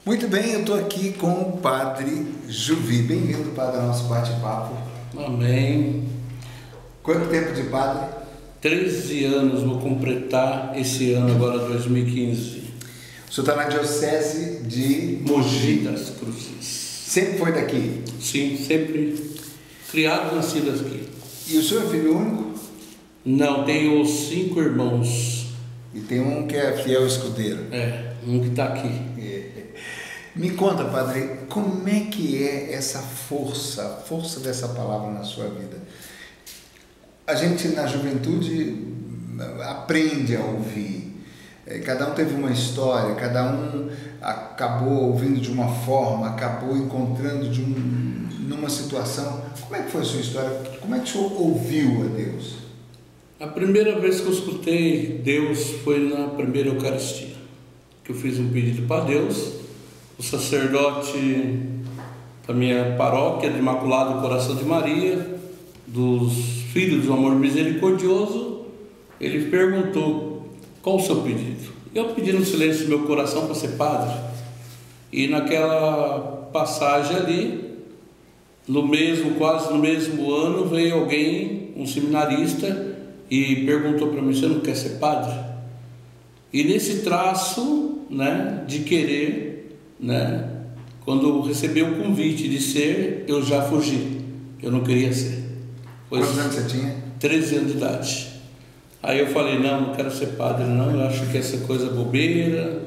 Muito bem, eu estou aqui com o Padre Juvi. Bem-vindo, Padre, ao nosso bate-papo. Amém. Quanto tempo de Padre? 13 anos vou completar esse ano, agora 2015. O senhor está na Diocese de Mogi das Cruzes. Sempre foi daqui? Sim, sempre criado e nascido aqui. E o senhor é filho único? Não, tenho 5 irmãos. E tem um que é fiel escudeiro? Um que está aqui. Me conta, Padre, como é que é essa força, a força dessa palavra na sua vida? A gente na juventude aprende a ouvir. Cada um teve uma história, cada um acabou ouvindo de uma forma, acabou encontrando numa situação. Como é que foi a sua história? Como é que o senhor ouviu a Deus? A primeira vez que eu escutei Deus foi na primeira Eucaristia, que eu fiz um pedido para Deus. O sacerdote da minha paróquia de Imaculado Coração de Maria, dos Filhos do Amor Misericordioso, ele perguntou: qual o seu pedido? Eu pedi no silêncio do meu coração para ser padre. E naquela passagem ali, quase no mesmo ano, veio alguém, um seminarista, e perguntou para mim: você não quer ser padre? E nesse traço, de querer, quando eu recebi o convite de ser, eu já fugi. Eu não queria ser. Quantos anos você tinha? 13 anos de idade. Aí eu falei: não quero ser padre não, eu acho que essa coisa bobeira,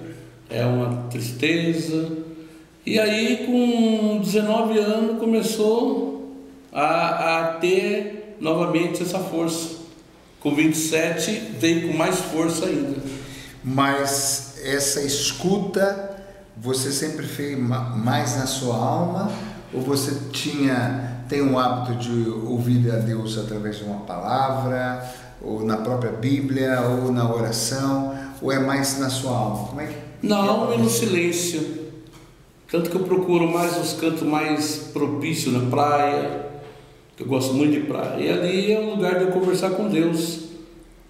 é uma tristeza. E aí com 19 anos começou a ter novamente essa força. Com 27 veio com mais força ainda. Mas essa escuta você sempre fez mais na sua alma, ou você tem o hábito de ouvir a Deus através de uma palavra, ou na própria Bíblia, ou na oração, ou é mais na sua alma? Como é que na alma e no silêncio. Tanto que eu procuro mais os cantos mais propícios na praia, que eu gosto muito de praia, e ali é o lugar de eu conversar com Deus.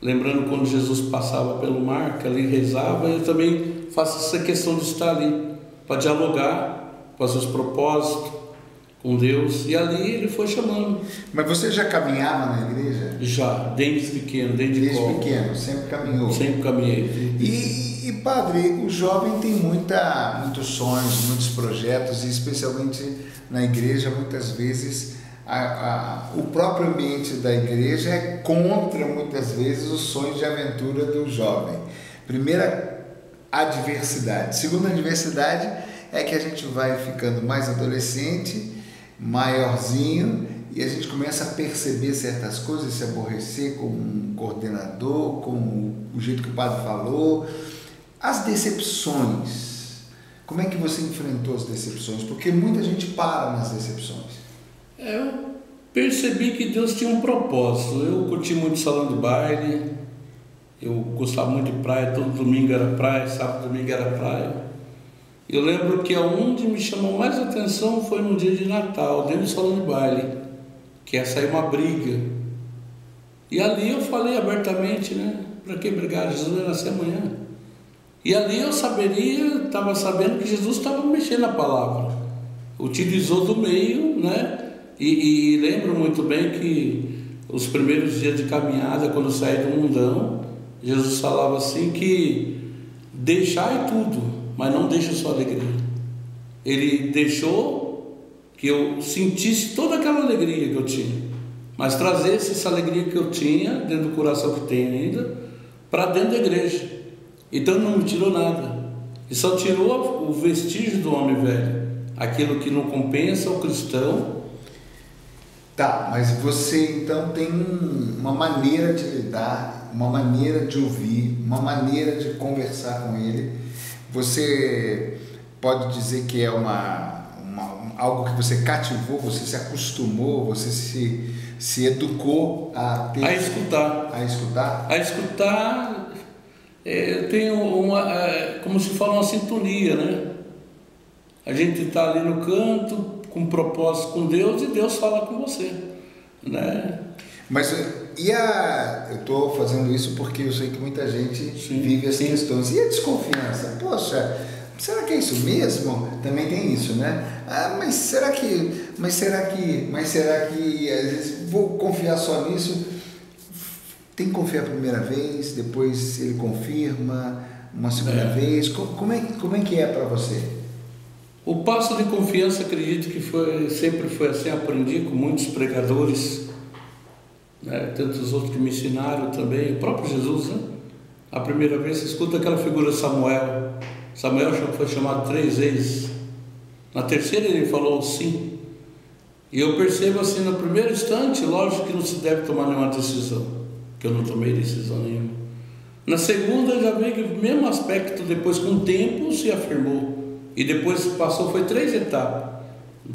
Lembrando quando Jesus passava pelo mar, que ali rezava, eu também faço essa questão de estar ali, para dialogar com os seus propósitos, com Deus, e ali ele foi chamando. Mas você já caminhava na igreja? Já, desde pequeno, desde pequeno, sempre caminhou? Sempre caminhei. E padre, o jovem tem muitos sonhos, muitos projetos, e especialmente na igreja, muitas vezes o próprio ambiente da igreja é contra, muitas vezes, os sonhos de aventura do jovem. Primeira, adversidade. Segunda adversidade é que a gente vai ficando mais adolescente, maiorzinho, e a gente começa a perceber certas coisas, se aborrecer com um coordenador, com o jeito que o padre falou. As decepções, como é que você enfrentou as decepções? Porque muita gente para nas decepções. Eu percebi que Deus tinha um propósito. Eu curti muito salão de baile, eu gostava muito de praia, todo domingo era praia, sábado e domingo era praia. Eu lembro que aonde me chamou mais atenção foi no dia de Natal, dentro do salão de baile, que ia sair uma briga. E ali eu falei abertamente, para que brigar? Jesus vai nascer amanhã. E ali eu estava sabendo que Jesus estava mexendo na palavra. Utilizou do meio, E lembro muito bem que os primeiros dias de caminhada, quando eu saí do mundão, Jesus falava assim que deixai tudo, mas não deixe sua alegria. Ele deixou que eu sentisse toda aquela alegria que eu tinha, mas trazesse essa alegria que eu tinha, dentro do coração que tenho ainda, para dentro da igreja. Então não me tirou nada, e só tirou o vestígio do homem velho, aquilo que não compensa o cristão. Tá, mas você então tem uma maneira de lidar, uma maneira de ouvir, uma maneira de conversar com ele. Você pode dizer que é algo que você cativou, você se acostumou, você se educou a escutar. A escutar? A escutar, eu tenho como se fala, uma sintonia, A gente está ali no canto, com um propósito com Deus, e Deus fala com você, Mas eu estou fazendo isso porque eu sei que muita gente vive as questões. E a desconfiança? Poxa, será que é isso mesmo? Também tem isso, né? Ah, mas será que às vezes vou confiar só nisso? Tem que confiar a primeira vez, depois ele confirma uma segunda vez. Como é que é para você? O passo de confiança, acredito que sempre foi assim, aprendi com muitos pregadores, né? Tantos outros que me ensinaram também, o próprio Jesus, né? A primeira vez você escuta aquela figura Samuel. Samuel foi chamado 3 vezes. Na terceira ele falou sim. E eu percebo assim, no primeiro instante, lógico que não se deve tomar nenhuma decisão, que eu não tomei decisão nenhuma. Na segunda já veio que o mesmo aspecto, depois com o tempo se afirmou. E depois passou, foi 3 etapas.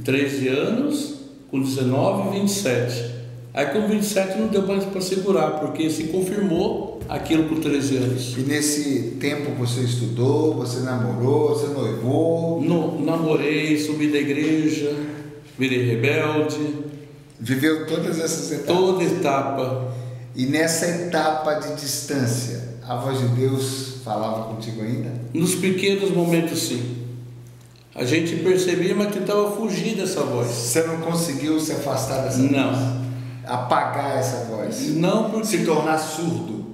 13 anos, com 19 e 27. Aí com 27 não deu mais para segurar, porque se confirmou aquilo com 13 anos. E nesse tempo você estudou, você namorou, você noivou? Namorei, subi da igreja, virei rebelde. Viveu todas essas etapas? Toda etapa. E nessa etapa de distância, a voz de Deus falava contigo ainda? Nos pequenos momentos, sim. A gente percebia, mas tentava fugir dessa voz. Você não conseguiu se afastar dessa voz? Não. Apagar essa voz? Não, porque... Se tornar surdo?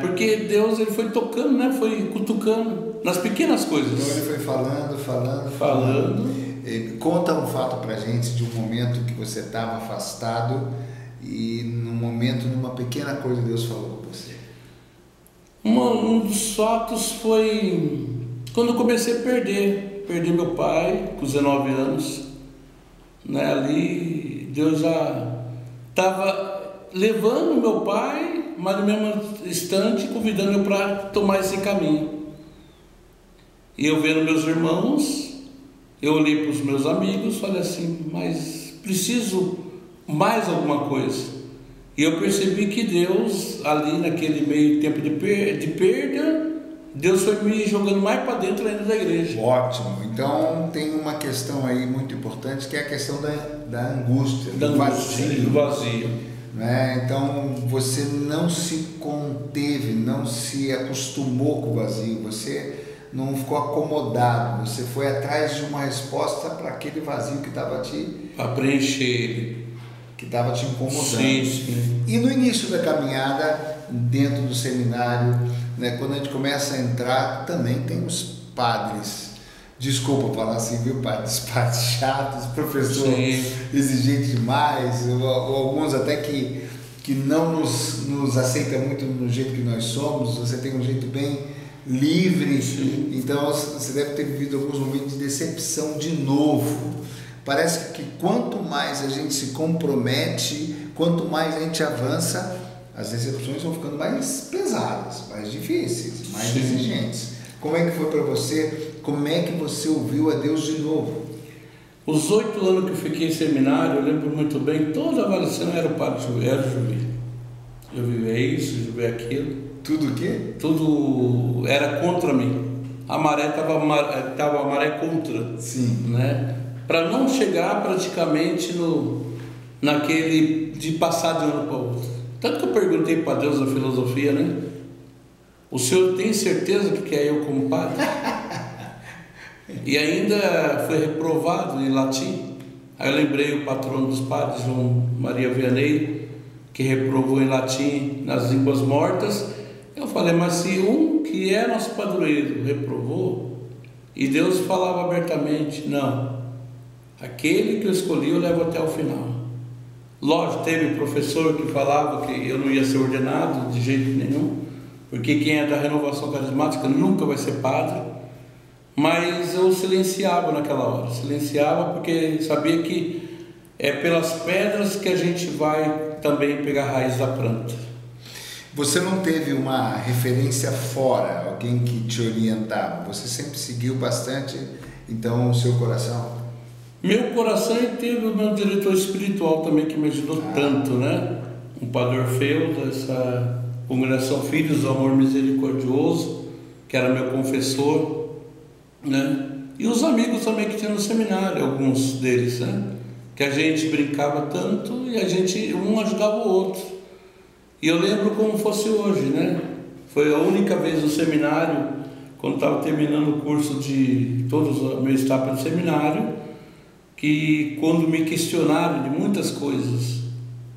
Porque Deus ele foi tocando, né? Foi cutucando nas pequenas coisas. Então ele foi falando. Conta um fato pra gente de um momento que você estava afastado e numa pequena coisa Deus falou com você. Um dos fatos foi quando eu comecei a perdi meu pai com 19 anos, né? Ali Deus já estava levando meu pai, mas no mesmo instante convidando eu para tomar esse caminho. E eu vendo meus irmãos, eu olhei para os meus amigos, falei assim, mas preciso mais alguma coisa. E eu percebi que Deus, ali naquele meio tempo de perda, Deus foi me jogando mais para dentro ainda da igreja. Ótimo. Então tem uma questão aí muito importante, que é a questão da angústia, do vazio. Né? Então você não se conteve, não se acostumou com o vazio, você não ficou acomodado, você foi atrás de uma resposta para aquele vazio que estava para preencher ele, que estava te incomodando. Sim. E no início da caminhada, dentro do seminário, né, quando a gente começa a entrar, também tem os padres, desculpa falar assim, viu, padres chatos, professor exigente demais, ou alguns até que não nos aceita muito no jeito que nós somos. Você tem um jeito bem livre. Sim. Então você deve ter vivido alguns momentos de decepção de novo. Parece que quanto mais a gente se compromete, quanto mais a gente avança, as decepções vão ficando mais pesadas, mais difíceis, mais exigentes. Como é que foi para você? Como é que você ouviu a Deus de novo? Os 8 anos que eu fiquei em seminário, eu lembro muito bem, toda a avaliação era o padre Juvi. Eu vivi isso, eu vivi aquilo. Tudo o quê? Tudo era contra mim. A maré estava a maré contra. Sim. Né? Para não chegar praticamente naquele de passar de um ano para o outro. Tanto que eu perguntei para Deus na filosofia, né? O senhor tem certeza que quer eu como padre? E ainda foi reprovado em latim. Aí eu lembrei o patrono dos padres, João Maria Vianney, que reprovou em latim nas línguas mortas. Eu falei, mas se um que é nosso padroeiro reprovou, e Deus falava abertamente, não, aquele que eu escolhi eu levo até o final. Lógico, teve professor que falava que eu não ia ser ordenado de jeito nenhum, porque quem é da renovação carismática nunca vai ser padre, mas eu silenciava naquela hora, silenciava porque sabia que é pelas pedras que a gente vai também pegar a raiz da planta. Você não teve uma referência fora, alguém que te orientava, você sempre seguiu bastante, então, o seu coração? Meu coração teve o meu diretor espiritual também, que me ajudou tanto, né? Um padre Orfeu, dessa congregação Filhos do Amor Misericordioso, que era meu confessor, né? E os amigos também que tinha no seminário, alguns deles, né? Que a gente brincava tanto e um ajudava o outro. E eu lembro como fosse hoje, né? Foi a única vez no seminário quando estava terminando o curso de todos os meus etapas de seminário, que quando me questionaram de muitas coisas,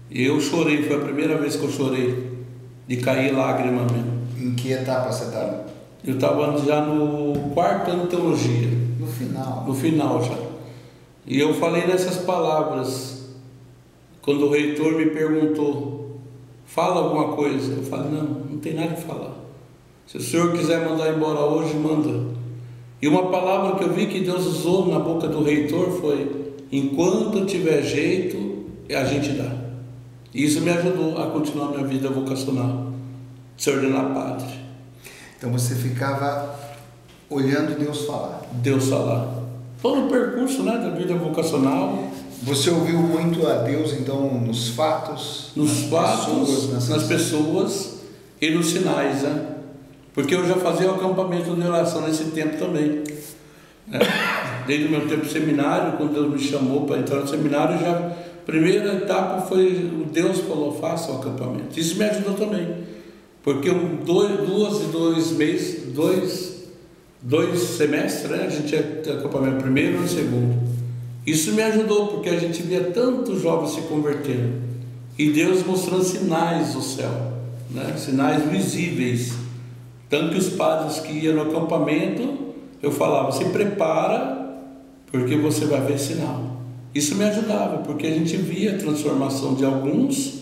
eu chorei, foi a primeira vez que eu chorei, de cair lágrima mesmo. Em que etapa você estava? Eu estava já no 4º ano de teologia. No final. No final já. E eu falei nessas palavras, quando o reitor me perguntou, fala alguma coisa. Eu falei, não tem nada que falar. Se o senhor quiser mandar embora hoje, manda. E uma palavra que eu vi que Deus usou na boca do reitor foi, enquanto tiver jeito, a gente dá. E isso me ajudou a continuar minha vida vocacional, se ordenar padre. Então você ficava olhando Deus falar. Deus falar. Todo o percurso, né, da vida vocacional. Você ouviu muito a Deus, então, nos fatos? Nas pessoas e nos sinais, né? Porque eu já fazia o acampamento de oração nesse tempo também. Né? Desde o meu tempo de seminário, quando Deus me chamou para entrar no seminário, a primeira etapa foi, Deus falou, faça o acampamento. Isso me ajudou também. Porque dois semestres, né? A gente tinha acampamento primeiro e segundo. Isso me ajudou, porque a gente via tantos jovens se convertendo. E Deus mostrando sinais do céu, né? Sinais visíveis. Tanto que os padres que iam no acampamento, eu falava, se prepara, porque você vai ver sinal. Isso me ajudava, porque a gente via a transformação de alguns,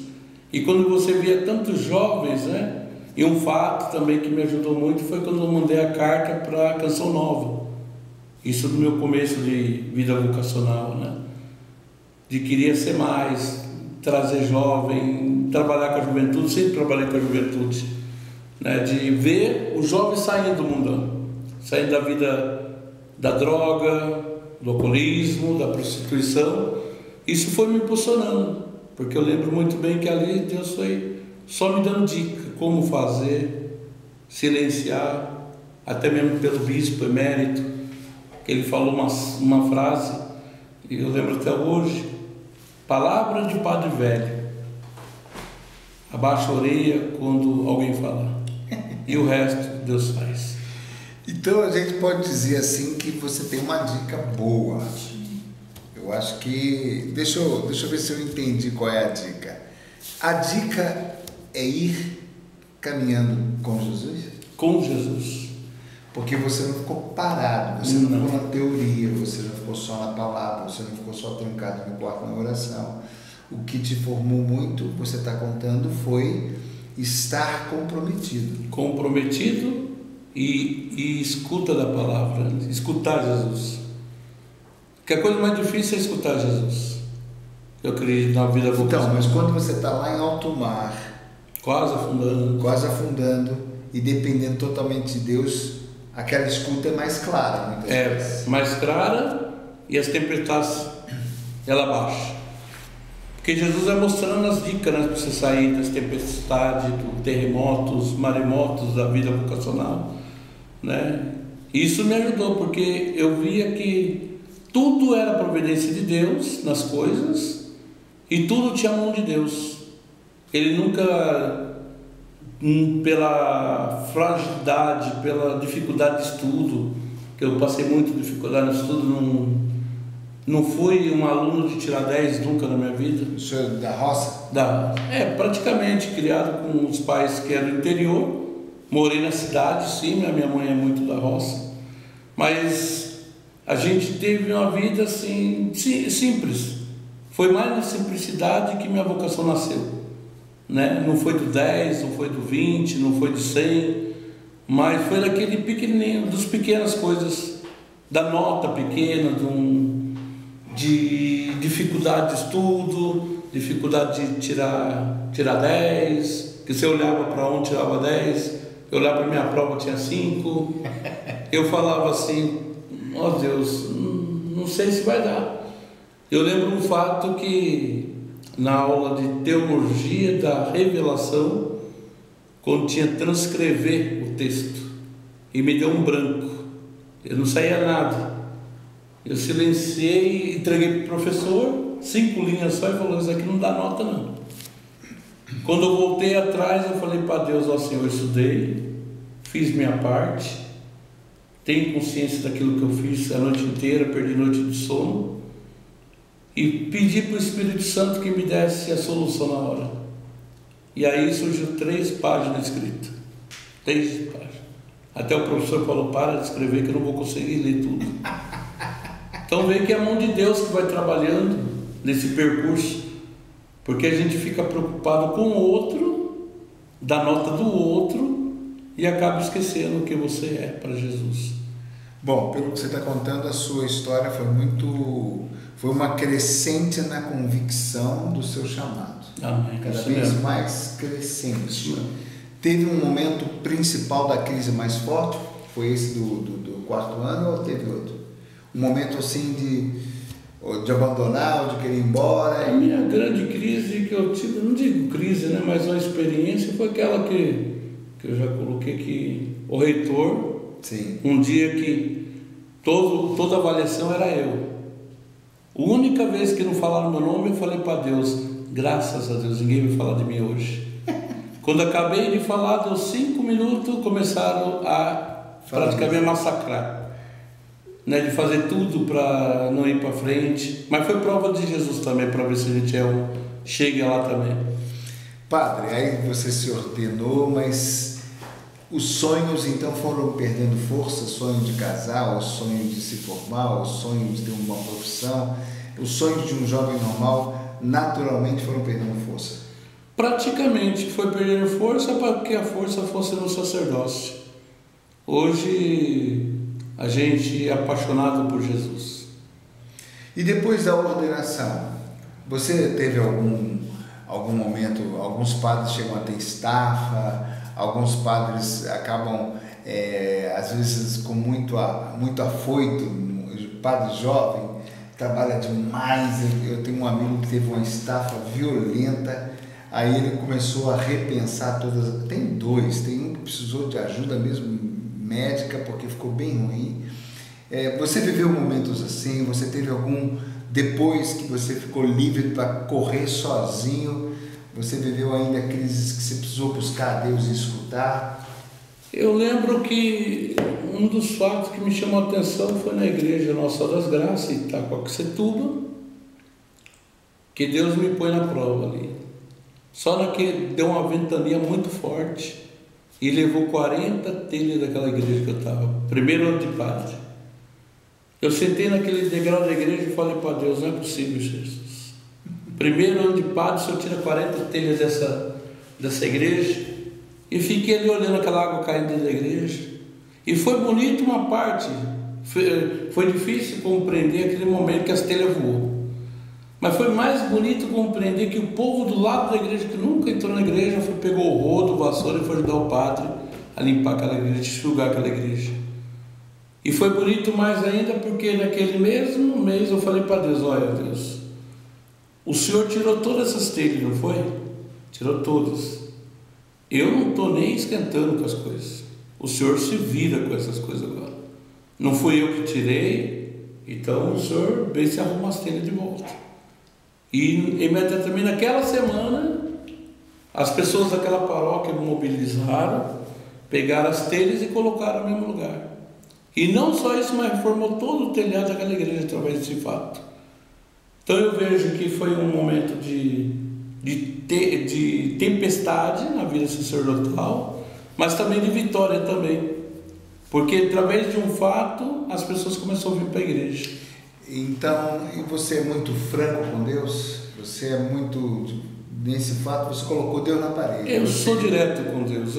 e quando você via tantos jovens, né? E um fato também que me ajudou muito foi quando eu mandei a carta para a Canção Nova. Isso no meu começo de vida vocacional, né? De queria ser mais, trazer jovem, trabalhar com a juventude, sempre trabalhei com a juventude, né? De ver os jovens saindo do mundão, saindo da vida da droga, do alcoolismo, da prostituição. Isso foi me impulsionando, porque eu lembro muito bem que ali Deus foi só me dando dica, como fazer, silenciar, até mesmo pelo bispo emérito, que ele falou uma frase, e eu lembro até hoje, palavra de padre velho, abaixa a orelha quando alguém falar, e o resto Deus faz. Então a gente pode dizer assim que você tem uma dica boa. Eu acho que, deixa eu ver se eu entendi qual é a dica. A dica é ir caminhando com Jesus? Com Jesus. Porque você não ficou parado, você não ficou na teoria, você não ficou só na palavra, você não ficou só trancado no quarto na oração. O que te formou muito, você está contando, foi estar comprometido. Comprometido e escuta da palavra, escutar Jesus. Que a coisa mais difícil é escutar Jesus. Eu acredito na vida vocacional. Então, mas quando você está lá em alto mar, quase afundando e dependendo totalmente de Deus, aquela escuta é mais clara, muitas vezes. Mais clara, e as tempestades ela baixa. Porque Jesus vai mostrando as dicas, né, para você sair das tempestades, dos terremotos, maremotos da vida vocacional, né? Isso me ajudou, porque eu via que tudo era providência de Deus nas coisas e tudo tinha a mão de Deus. Ele nunca, pela fragilidade, pela dificuldade de estudo, que eu passei muito dificuldade no estudo, não fui um aluno de tirar 10 nunca na minha vida. O senhor da roça? Praticamente, criado com os pais que eram do interior. Morei na cidade, sim, a minha mãe é muito da roça. Mas a gente teve uma vida assim, simples. Foi mais na simplicidade que minha vocação nasceu. Né? Não foi do 10, não foi do 20, não foi do 100, mas foi daquele pequenininho, das pequenas coisas, da nota pequena, de dificuldade de estudo, dificuldade de tirar 10, que se eu olhava para um tirava 10, eu olhava para minha prova tinha 5, eu falava assim, ó Deus, não sei se vai dar. Eu lembro um fato que na aula de teologia da revelação, quando tinha que transcrever o texto, e me deu um branco, eu não saía nada. Eu silenciei, entreguei para o professor, 5 linhas só, e falou, isso aqui não dá nota não. Quando eu voltei atrás, eu falei para Deus, ó Senhor, eu estudei, fiz minha parte, tenho consciência daquilo que eu fiz a noite inteira, perdi noite de sono, e pedi para o Espírito Santo que me desse a solução na hora. E aí surgiu 3 páginas escritas. 3 páginas. Até o professor falou, para de escrever que eu não vou conseguir ler tudo. Então vê que é a mão de Deus que vai trabalhando nesse percurso, porque a gente fica preocupado com o outro, dá nota do outro e acaba esquecendo o que você é para Jesus. Bom, pelo que você está contando, a sua história foi uma crescente na convicção do seu chamado. Amém. Cada vez mais crescente. Teve um momento principal da crise mais forte? Foi esse do 4º ano ou teve outro? Um momento assim de abandonar ou de querer ir embora? A minha grande crise que eu tive, não digo crise, né, mas uma experiência foi aquela que eu já coloquei, que o reitor, sim, um dia que toda avaliação era eu. A única vez que não falaram meu nome, eu falei para Deus, graças a Deus, ninguém vai falar de mim hoje. Quando acabei de falar, deu 5 minutos, começaram a praticamente massacrar. Né, de fazer tudo para não ir para frente, mas foi prova de Jesus também, para ver se a gente chega lá também. Padre, aí você se ordenou, mas os sonhos então foram perdendo força, o sonho de casar, o sonho de se formar, o sonho de ter uma profissão, os sonhos de um jovem normal naturalmente foram perdendo força? Praticamente foi perdendo força para que a força fosse no sacerdócio. Hoje a gente é apaixonado por Jesus. E depois da ordenação, você teve algum momento, alguns padres chegam a ter estafa, alguns padres acabam, às vezes, com muito afoito, padre jovem, trabalha demais. Eu tenho um amigo que teve uma estafa violenta, aí ele começou a repensar todas. Tem um que precisou de ajuda mesmo médica, porque ficou bem ruim. Você viveu momentos assim? Você teve depois que você ficou livre para correr sozinho, você viveu ainda crises que você precisou buscar a Deus e escutar? Eu lembro que um dos fatos que me chamou a atenção foi na igreja Nossa das Graças, em Itacoaquecetuba, que Deus me põe na prova ali. Só que deu uma ventania muito forte e levou 40 telhas daquela igreja que eu estava, primeiro ano de padre. Eu sentei naquele degrau da igreja e falei para Deus, não é possível, Jesus. Primeiro ano de padre, o Senhor tira 40 telhas dessa igreja. E fiquei ali olhando aquela água caindo dentro da igreja. E foi bonito uma parte, foi difícil compreender aquele momento que as telhas voou. Mas foi mais bonito compreender que o povo do lado da igreja, que nunca entrou na igreja, pegou o rodo, o vassoura e foi ajudar o padre a limpar aquela igreja, enxugar aquela igreja. E foi bonito mais ainda porque naquele mesmo mês eu falei para Deus, olha Deus, o Senhor tirou todas essas telhas, não foi? Tirou todas. Eu não estou nem esquentando com as coisas. O Senhor se vira com essas coisas agora. Não fui eu que tirei, então o Senhor vem se arruma as telhas de volta. E imediatamente naquela semana, as pessoas daquela paróquia mobilizaram, pegaram as telhas e colocaram no mesmo lugar. E não só isso, mas reformou todo o telhado daquela igreja através desse fato. Então eu vejo que foi um momento de tempestade na vida sacerdotal, mas também de vitória também. Porque através de um fato, as pessoas começaram a vir para a igreja. Então, e você é muito franco com Deus? Você é muito... Nesse fato, você colocou Deus na parede. Eu sou direto com Deus.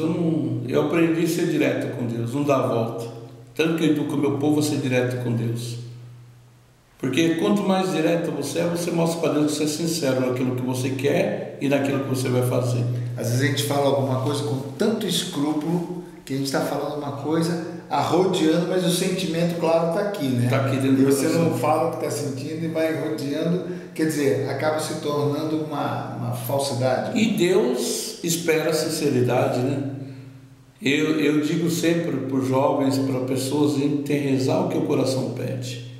Eu aprendi a ser direto com Deus, não dar volta. Tanto que eu educo o meu povo a ser direto com Deus. Porque quanto mais direto você é, você mostra para Deus que você é sincero naquilo que você quer e naquilo que você vai fazer. Às vezes a gente fala alguma coisa com tanto escrúpulo que a gente está falando uma coisa arrodeando, mas o sentimento, claro, está aqui, né? Está aqui dentro. E você não fala o que está sentindo e vai rodeando, quer dizer, acaba se tornando uma falsidade. E Deus espera a sinceridade, né? Eu digo sempre para os jovens, para pessoas, tem rezar o que o coração pede.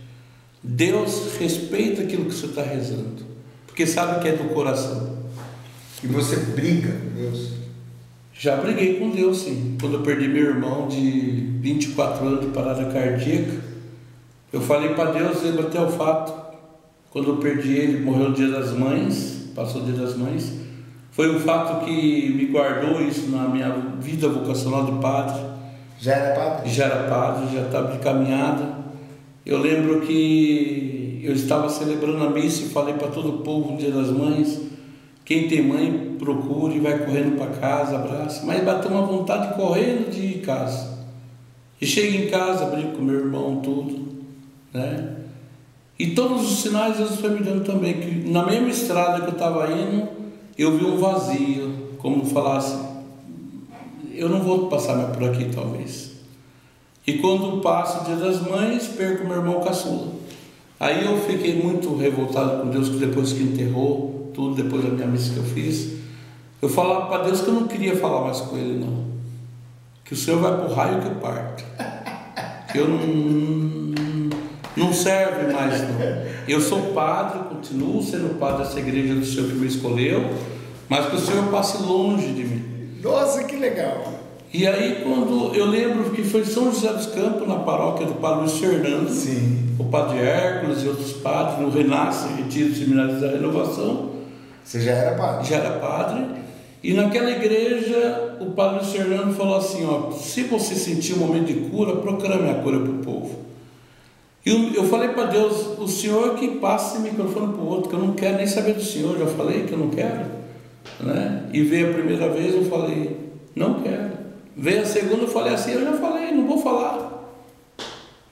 Deus respeita aquilo que você está rezando, porque sabe que é do coração. E você briga com Deus? Já briguei com Deus, sim. Quando eu perdi meu irmão de 24 anos de parada cardíaca, eu falei para Deus, lembra até o fato, quando eu perdi ele, morreu no Dia das Mães, passou o Dia das Mães, foi um fato que me guardou isso na minha vida vocacional de padre. Já era padre? Já era padre, já estava de caminhada. Eu lembro que eu estava celebrando a missa e falei para todo o povo no Dia das Mães, quem tem mãe, procure, vai correndo para casa, abraça. Mas bateu uma vontade correndo de ir em casa. E cheguei em casa, brinco com meu irmão, tudo, né? E todos os sinais Deus foi me dando também, que na mesma estrada que eu estava indo, eu vi um vazio, como falasse, eu não vou passar mais por aqui talvez. E quando passa o Dia das Mães, perco meu irmão caçula. Aí eu fiquei muito revoltado com Deus, que depois que enterrou, tudo, depois da minha missa que eu fiz, eu falava para Deus que eu não queria falar mais com ele, não. Que o Senhor vai para o raio que eu parto. Que eu não serve mais, não. Eu sou padre, continuo sendo padre dessa igreja do Senhor que me escolheu, mas que o Senhor passe longe de mim. Nossa, que legal! E aí, quando eu lembro que foi em São José dos Campos, na paróquia do Padre Luiz Fernando, sim, o Padre Hércules e outros padres, no Renasce, Retiro Seminário da Renovação. Você já era padre? Já era padre. E naquela igreja, o Padre Luiz Fernando falou assim, ó, se você sentir um momento de cura, proclame a cura para o povo. E eu falei para Deus, o Senhor que passa esse microfone para o outro, que eu não quero nem saber do Senhor, já falei que eu não quero, né? E veio a primeira vez, eu falei, não quero. Veio a segunda, eu falei assim, eu já falei, não vou falar.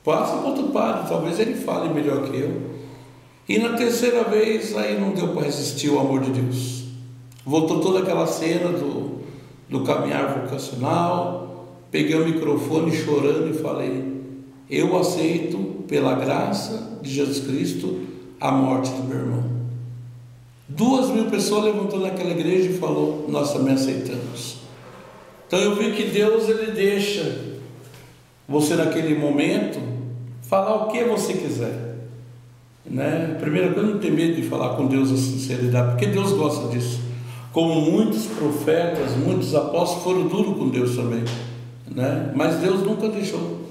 Passa para outro padre, talvez ele fale melhor que eu. E na terceira vez, aí não deu para resistir o amor de Deus. Voltou toda aquela cena do caminhar vocacional, peguei o microfone chorando e falei, eu aceito, pela graça de Jesus Cristo, a morte do meu irmão. 2.000 pessoas levantou naquela igreja e falou, nós também aceitamos. Então eu vi que Deus, ele deixa você naquele momento falar o que você quiser, né? A primeira coisa, não ter medo de falar com Deus a sinceridade, porque Deus gosta disso. Como muitos profetas, muitos apóstolos foram duros com Deus também, né? Mas Deus nunca deixou.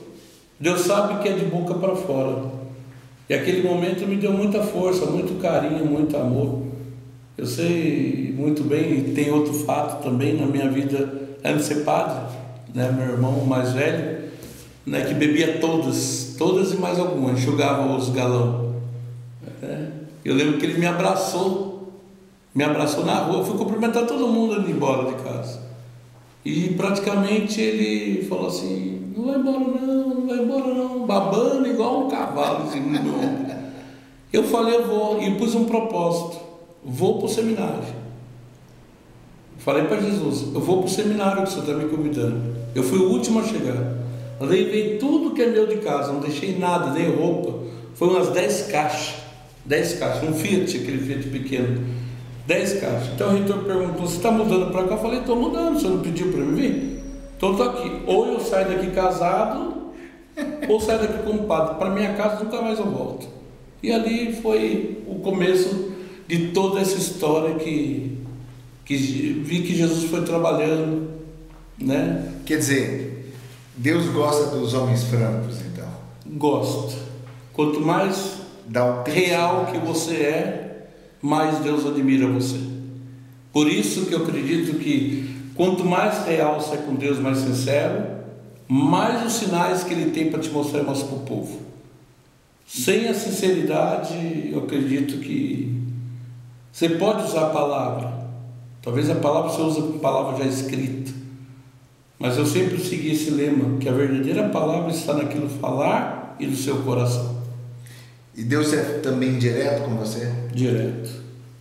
Deus sabe que é de boca para fora. E aquele momento me deu muita força, muito carinho, muito amor. Eu sei muito bem, e tem outro fato também na minha vida, antes de ser padre, né? Meu irmão mais velho, né? Que bebia todas e mais algumas, enxugava os galão. Eu lembro que ele me abraçou na rua, eu fui cumprimentar todo mundo indo embora de casa. E praticamente ele falou assim, não vai embora não, babando igual um cavalo assim, no meu ombro. Eu falei, eu vou, e pus um propósito, vou para o seminário. Falei para Jesus, eu vou para o seminário que o Senhor está me convidando. Eu fui o último a chegar. Levei tudo que é meu de casa, não deixei nada, nem roupa. Foi umas 10 caixas, um Fiat, aquele Fiat pequeno, 10 caixas. Então o reitor perguntou, você está mudando para cá? Eu falei, estou mudando, você não pediu para mim vir? Então estou aqui, ou eu saio daqui casado, ou saio daqui como padre. Para minha casa nunca mais eu volto. E ali foi o começo de toda essa história que vi que Jesus foi trabalhando, né? Quer dizer, Deus gosta dos homens francos, então? Gosta. Quanto mais real que você é, mais Deus admira você. Por isso que eu acredito que quanto mais real você é com Deus, mais sincero, mais os sinais que Ele tem para te mostrar mais para o povo. Sem a sinceridade, eu acredito que você pode usar a palavra. Talvez a palavra você use com palavra já escrita. Mas eu sempre segui esse lema, que a verdadeira palavra está naquilo falar e do seu coração. E Deus é também direto com você? Direto.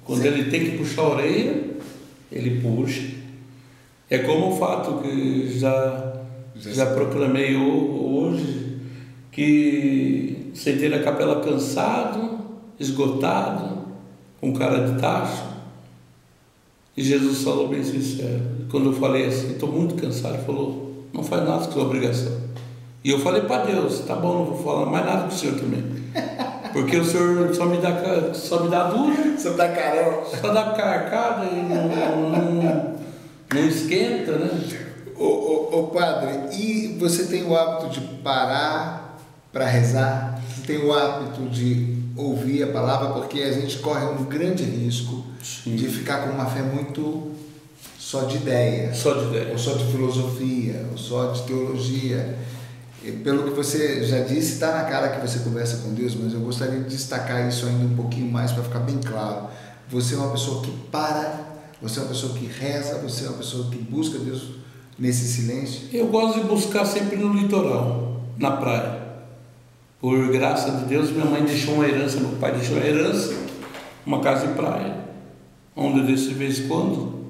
Quando Sim. Ele tem que puxar a orelha, Ele puxa. É como o fato que já proclamei hoje, que sentei na capela cansado, esgotado, com cara de tacho, e Jesus falou bem sincero. Quando eu falei assim, estou muito cansado, ele falou, não faz nada com sua obrigação. E eu falei para Deus, tá bom, não vou falar mais nada com o Senhor também, porque o Senhor só me dá dura, Só dá carão, só dá carcada e não esquenta, né? Ô padre, e você tem o hábito de parar para rezar? Você tem o hábito de ouvir a palavra? Porque a gente corre um grande risco de ficar com uma fé muito só de ideia. Só de ideia. Ou só de filosofia, ou só de teologia. E pelo que você já disse, está na cara que você conversa com Deus, mas eu gostaria de destacar isso ainda um pouquinho mais para ficar bem claro. Você é uma pessoa que para, você é uma pessoa que reza, você é uma pessoa que busca Deus nesse silêncio? Eu gosto de buscar sempre no litoral, na praia. Por graça de Deus, minha mãe deixou uma herança, meu pai deixou uma herança, uma casa de praia, onde eu desço de vez em quando,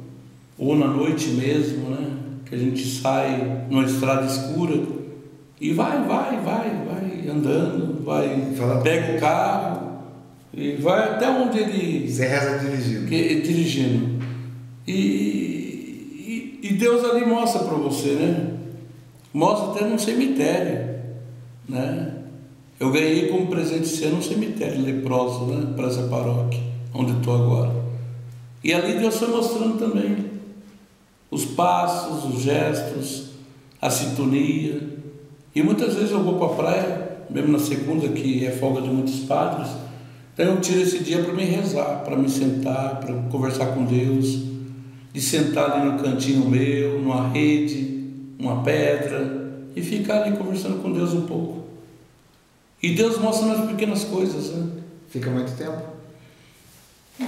ou na noite mesmo, né? Que a gente sai numa estrada escura e vai andando, pega o carro e vai até onde ele... Você reza dirigindo. Dirigindo. E Deus ali mostra para você, né? Mostra até num cemitério, né? Eu ganhei como presente esse ano um cemitério leproso, né? Para essa paróquia, onde estou agora. E ali Deus foi mostrando também os passos, os gestos, a sintonia. E muitas vezes eu vou para a praia, mesmo na segunda, que é folga de muitos padres, então eu tiro esse dia para me rezar, para me sentar, para conversar com Deus, de sentar ali no cantinho meu, numa rede, uma pedra, e ficar ali conversando com Deus um pouco. E Deus mostra nas pequenas coisas, né? Fica muito tempo?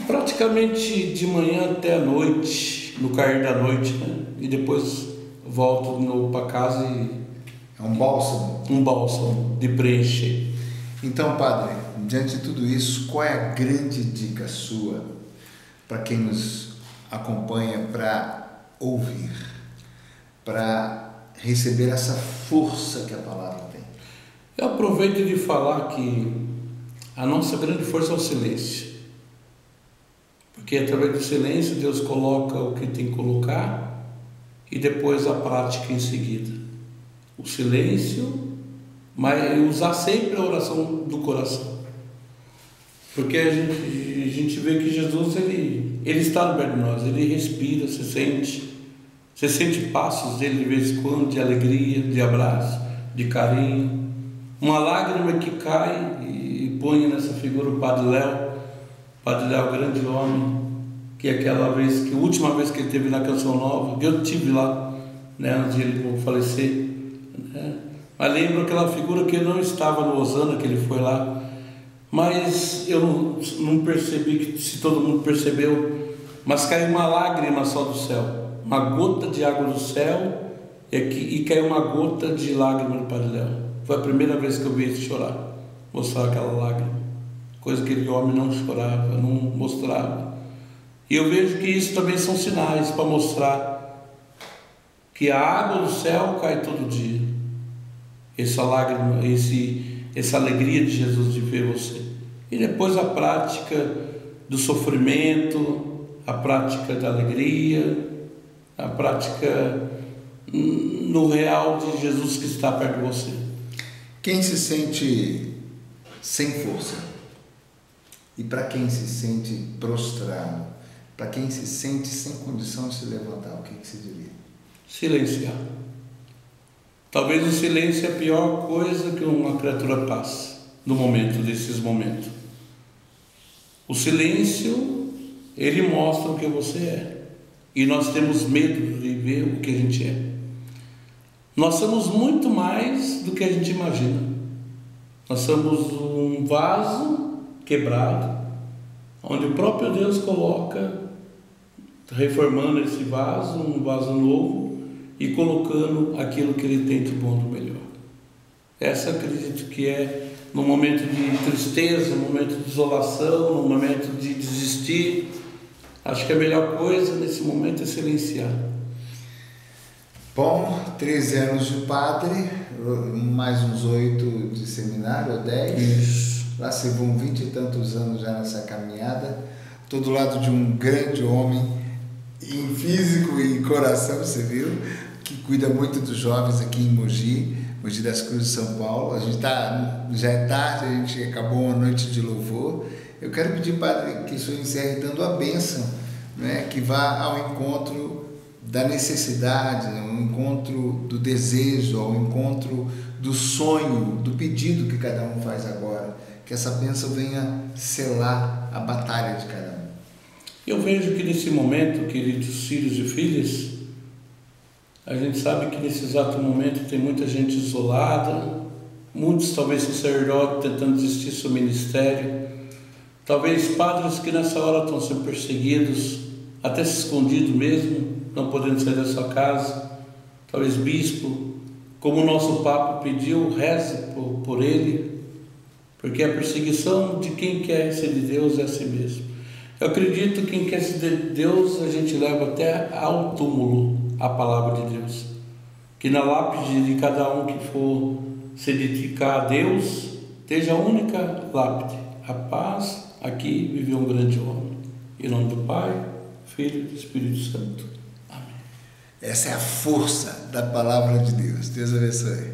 Praticamente de manhã até a noite, no cair da noite, né? E depois volto de novo para casa e... É um bálsamo? Um bálsamo de preencher. Então, padre, diante de tudo isso, qual é a grande dica sua para quem nos acompanha para ouvir, para receber essa força que a palavra tem? Eu aproveito de falar que a nossa grande força é o silêncio. Porque através do silêncio Deus coloca o que tem que colocar e depois a prática em seguida. O silêncio, mas usar sempre a oração do coração. Porque a gente vê que Jesus ele está no meio de nós, ele respira, você sente passos dele de vez em quando, de alegria, de abraço, de carinho. Uma lágrima que cai e põe nessa figura o Padre Léo, grande homem, que é aquela vez, que a última vez que ele esteve na Canção Nova, que eu estive lá, né, antes de ele falecer, né? Mas lembro aquela figura que ele não estava no Osana, que ele foi lá, mas eu não percebi, que se todo mundo percebeu, mas caiu uma lágrima só do céu, uma gota de água do céu, e caiu uma gota de lágrima do Padre Léo. Foi a primeira vez que eu vi ele chorar, mostrar aquela lágrima, coisa que aquele homem não chorava, não mostrava. E eu vejo que isso também são sinais para mostrar que a água do céu cai todo dia. Essa lágrima, essa alegria de Jesus de ver você. E depois a prática do sofrimento, a prática da alegria, a prática no real de Jesus que está perto de você. Quem se sente sem força? E para quem se sente prostrado? Para quem se sente sem condição de se levantar, o que você diria? Silenciar. Talvez o silêncio é a pior coisa que uma criatura passa no momento desses momentos. O silêncio, ele mostra o que você é. E nós temos medo de ver o que a gente é. Nós somos muito mais do que a gente imagina. Nós somos um vaso quebrado, onde o próprio Deus coloca, reformando esse vaso, um vaso novo, e colocando aquilo que Ele tem de bom do melhor. Essa acredito que é no momento de tristeza, no momento de desolação, no momento de desistir. Acho que a melhor coisa nesse momento é silenciar. Bom, 13 anos de padre, mais uns 8 de seminário, ou 10. Isso. Lá se vão 20 e tantos anos já nessa caminhada. Estou do lado de um grande homem, em físico e em coração, você viu, que cuida muito dos jovens aqui em Mogi das Cruzes, São Paulo. A gente já é tarde, a gente acabou uma noite de louvor. Eu quero pedir, padre, que o senhor encerre dando a bênção, né, que vá ao encontro da necessidade, ao encontro do desejo, ao encontro do sonho, do pedido que cada um faz agora. Que essa bênção venha selar a batalha de cada um. Eu vejo que nesse momento, queridos filhos e filhas, a gente sabe que nesse exato momento tem muita gente isolada, muitos talvez sacerdotes tentando desistir do seu ministério, talvez padres que nessa hora estão sendo perseguidos, até se escondido mesmo, não podendo sair da sua casa, talvez bispo, como o nosso Papa pediu, reze por ele, porque a perseguição de quem quer ser de Deus é assim mesmo. Eu acredito que quem quer ser de Deus, a gente leva até ao túmulo a palavra de Deus. Que na lápide de cada um que for se dedicar a Deus, esteja a única lápide: a paz, aqui viveu um grande homem. Em nome do Pai, Filho e do Espírito Santo. Amém. Essa é a força da palavra de Deus. Deus abençoe.